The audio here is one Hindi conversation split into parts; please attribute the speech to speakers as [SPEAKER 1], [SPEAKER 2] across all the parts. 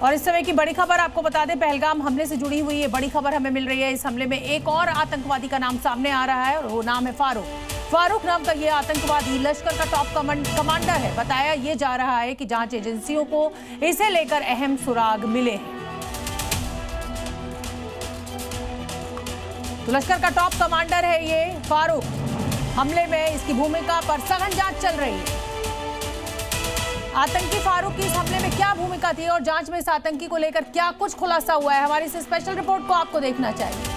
[SPEAKER 1] और इस समय की बड़ी खबर आपको बता दें, पहलगाम हमले से जुड़ी हुई ये बड़ी खबर हमें मिल रही है। इस हमले में एक और आतंकवादी का नाम सामने आ रहा है और वो नाम है फारूक नाम का ये आतंकवादी लश्कर का टॉप कमांडर है। बताया ये जा रहा है कि जांच एजेंसियों को इसे लेकर अहम सुराग मिले हैं। तो लश्कर का टॉप कमांडर है ये फारूक। हमले में इसकी भूमिका पर सघन जांच चल रही है। आतंकी फारूक की इस हमले में क्या भूमिका थी और जांच में इस आतंकी को लेकर क्या कुछ खुलासा हुआ है, हमारी इस स्पेशल रिपोर्ट को आपको देखना चाहिए।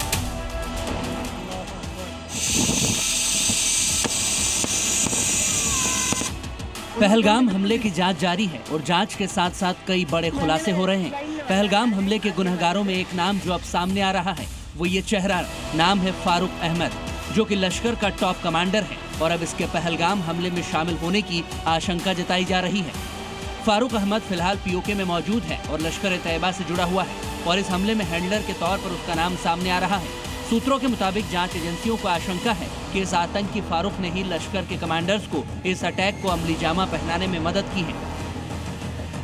[SPEAKER 2] पहलगाम हमले की जांच जारी है और जांच के साथ साथ कई बड़े खुलासे हो रहे हैं। पहलगाम हमले के गुनहगारों में एक नाम जो अब सामने आ रहा है वो ये चेहरा, नाम है फारूक अहमद, जो कि लश्कर का टॉप कमांडर है और अब इसके पहलगाम हमले में शामिल होने की आशंका जताई जा रही है। फारूक अहमद फिलहाल पीओके में मौजूद है और लश्कर ए तैयबा से जुड़ा हुआ है और इस हमले में हैंडलर के तौर पर उसका नाम सामने आ रहा है। सूत्रों के मुताबिक जांच एजेंसियों को आशंका है कि इस आतंकी फारूक ने ही लश्कर के कमांडर्स को इस अटैक को अमली जामा पहनाने में मदद की है।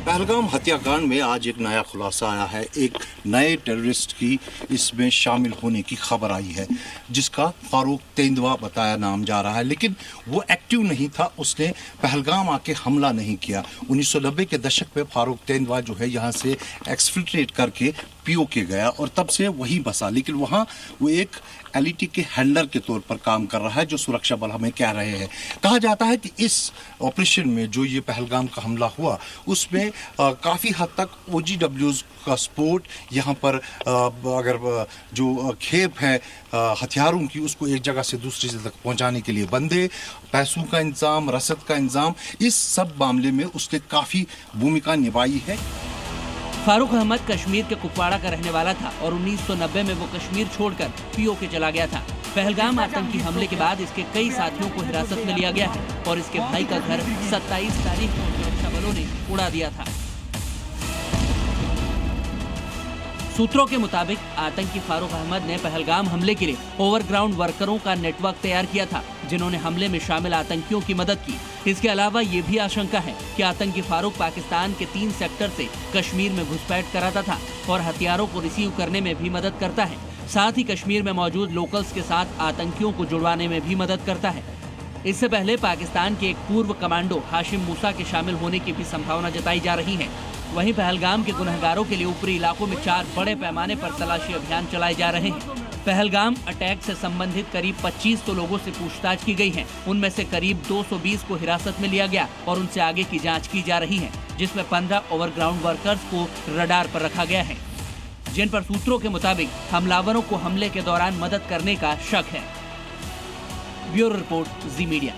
[SPEAKER 3] पहलगाम हत्याकांड में आज एक नया खुलासा आया है। एक नए टेररिस्ट की इसमें शामिल होने की खबर आई है, जिसका फारूक तेंदुआ बताया नाम जा रहा है, लेकिन वो एक्टिव नहीं था, उसने पहलगाम आके हमला नहीं किया। 1990 के दशक में फारूक तेंदुआ जो है यहाँ से एक्सफिल्ट्रेट करके पीओके गया और तब से वही बसा, लेकिन वहाँ वो एक एलईटी के हैंडलर के तौर पर काम कर रहा है, जो सुरक्षा बल हमें कह रहे हैं। कहा जाता है कि इस ऑपरेशन में जो ये पहलगाम का हमला हुआ उसमें काफ़ी हद तक OGWs का सपोर्ट, यहाँ पर अगर जो खेप है हथियारों की उसको एक जगह से दूसरी जगह तक पहुँचाने के लिए बंदे, पैसों का इंतजाम, रसद का इंतजाम, इस सब मामले में उसने काफ़ी भूमिका निभाई है।
[SPEAKER 2] फारूक अहमद कश्मीर के कुपवाड़ा का रहने वाला था और 1990 में वो कश्मीर छोड़कर पीओके चला गया था। पहलगाम आतंकी हमले के बाद इसके कई साथियों को हिरासत में लिया गया है और इसके भाई का घर 27 तारीख को सुरक्षा बलों ने उड़ा दिया था। सूत्रों के मुताबिक आतंकी फारूक अहमद ने पहलगाम हमले के लिए ओवरग्राउंड वर्करों का नेटवर्क तैयार किया था, जिन्होंने हमले में शामिल आतंकियों की मदद की। इसके अलावा ये भी आशंका है कि आतंकी फारूक पाकिस्तान के 3 सेक्टर से कश्मीर में घुसपैठ कराता था और हथियारों को रिसीव करने में भी मदद करता है। साथ ही कश्मीर में मौजूद लोकल्स के साथ आतंकियों को जुड़वाने में भी मदद करता है। इससे पहले पाकिस्तान के एक पूर्व कमांडो हाशिम मूसा के शामिल होने की भी संभावना जताई जा रही है। वहीं पहलगाम के गुनहगारों के लिए ऊपरी इलाकों में 4 बड़े पैमाने पर तलाशी अभियान चलाए जा रहे हैं। पहलगाम अटैक से संबंधित करीब 25 लोगों से पूछताछ की गई है। उनमें से करीब 220 को हिरासत में लिया गया और उनसे आगे की जांच की जा रही है, जिसमें 15 ओवरग्राउंड वर्कर्स को रडार पर रखा गया है, जिन पर सूत्रों के मुताबिक हमलावरों को हमले के दौरान मदद करने का शक है। ब्यूरो रिपोर्ट, जी मीडिया।